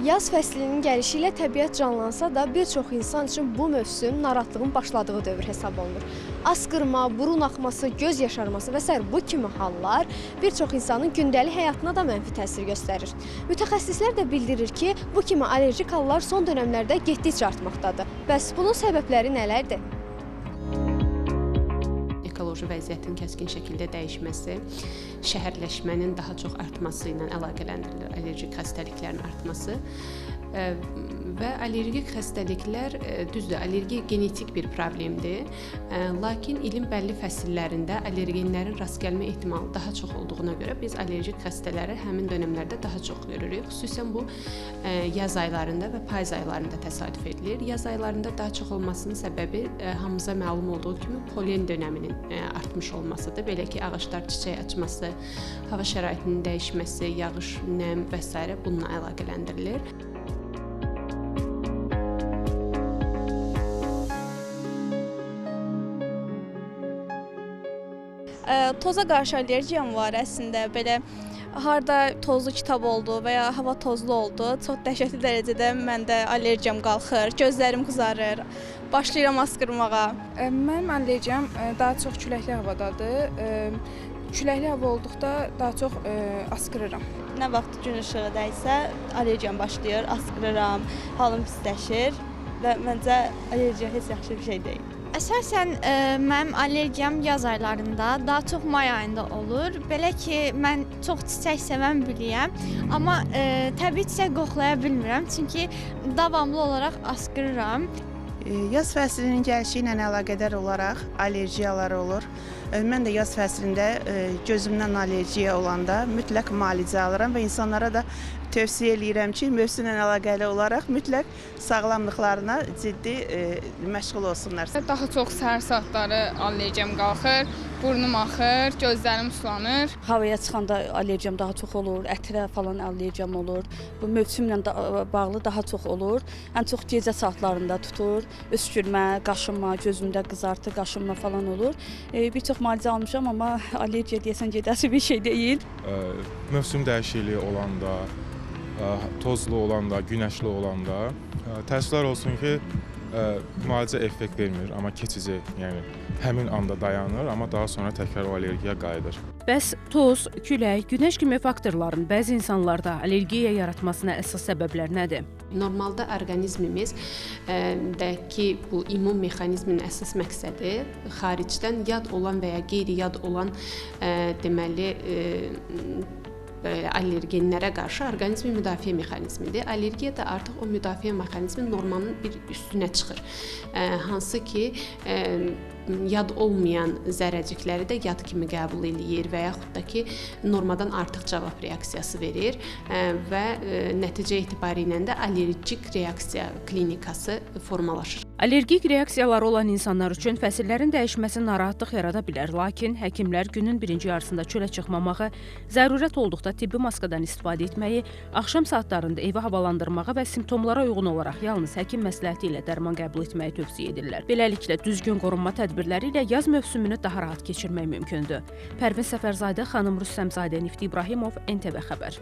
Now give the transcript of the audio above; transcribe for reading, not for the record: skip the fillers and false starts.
Yaz fəslinin gəlişi ilə təbiət canlansa da, bir çox insan üçün bu mövsüm narahatlığın başladığı dövr hesab olunur. Asqırma, burun axması, göz yaşarması və s. bu kimi hallar bir çox insanın gündəlik həyatına da mənfi təsir göstərir. Mütəxəssislər də bildirir ki, bu kimi allerjik hallar son dönəmlərdə getdikcə artmaqdadır. Bəs bunun səbəbləri nələrdir? Ekoloji vəziyyətin kəskin şəkildə dəyişməsi, şəhərləşmənin daha çox artması ilə əlaqələndirilir, allerjik xəstəliklərin artması və allergik xəstəliklər, düzdür, allergiya genetik bir problemdir, lakin ilin bəlli fəsillərində allergenlərin rast gəlmə ehtimalı daha çox olduğuna görə biz allergik xəstələri həmin dönəmlərdə daha çox görürük. Xüsusən bu yaz aylarında və payız aylarında təsadüf edilir. Yaz aylarında daha çox olmasının səbəbi hamımıza məlum olduğu kimi polen dönəminin artmış olmasıdır. Belə ki, ağaclar çiçək açması, hava şəraitinin dəyişməsi, yağış, nəm və s. bununla əlaqələndirilir. Toza qarşı allergiyam var əslində. Belə harda tozlu kitab oldu və ya hava tozlu oldu, çox dəhşətli dərəcədə məndə allergiyam qalxır, gözlərim qızarır, başlayıram asqırmağa. Mənim allergiyam daha çox küləkli havadadır. Küləkli hava olduqda daha çox asqırıram. Nə vaxt gün işığı dəysə, allergiyam başlayır, asqırıram, halım pisləşir və məncə allergiya heç yaxşı bir şey deyil. Əsasən mənim allergiyam yaz aylarında, daha çox may ayında olur. Belə ki, mən çox çiçək sevən biriyəm, amma təbii çiçək qoxlaya bilmirəm, çünki davamlı olaraq asqırıram. Yaz fəslinin gəlişi ilə əlaqədar olaraq allergiyalar olur. Mən də yaz fəslində gözümdən allergiya olanda mütləq müalicə alıram və insanlara da tövsiyə eləyirəm ki, mövsümlə əlaqəli olaraq mütləq sağlamlıqlarına ciddi məşğul olsunlar. Daha çox səhər saatları allergiyam qalxır, burnum axır, gözlərim sulanır. Havaya çıxanda allergiyam daha çox olur, ətirə falan allergiyam olur. Bu mövsümlə bağlı daha çox olur. Ən çox gecə saatlarında tutur, öskürmə, qaşınma, gözümdə qızartı, qaşınma falan olur. Bir çox müalicə almışam, amma allergiya deyəsən gedəsi bir şey deyil. Mövsüm dəyişikliyi olanda, tozlu olanda, günəşli olanda təəssüflər olsun ki, müalicə effekt vermir, amma keçici, yəni həmin anda dayanır, amma daha sonra təkrar o allergiya qayıdır. Bəs toz, külək, günəş kimi faktorların bəzi insanlarda allergiya yaratmasına əsas səbəblər nədir? Normalda orqanizmimiz dəki bu immun mexanizminin əsas məqsədi xaricdən yad olan və ya qeyri-yad olan deməli allergenlərə qarşı orqanizmin müdafiə mexanizmidir. Allergiya da artıq o müdafiə mexanizmi normanın bir üstünə çıxır. Hansı ki, yad olmayan zərrəcikləri də yad kimi qəbul eləyir və yaxud da ki, normadan artıq cavab reaksiyası verir və nəticə etibarilə də allergik reaksiya klinikası formalaşır. Allergik reaksiyaları olan insanlar üçün fəsillərin dəyişməsi narahatlıq yarada bilər, lakin həkimlər günün birinci yarısında çölə çıxmamağı, zərurət olduqda tibbi maskadan istifadə etməyi, axşam saatlarında evi havalandırmağı və simptomlara uyğun olaraq yalnız həkim məsləhəti ilə dərman qəbul etməyi tövsiyə edirlər. Beləliklə, düzgün qorunma tədbirləri ilə yaz mövsümünü daha rahat keçirmək mümkündür. Pərvin Səfərzadə, xanım Rüstəmzadə, Nifti İbrahimov, NTV Xəbər.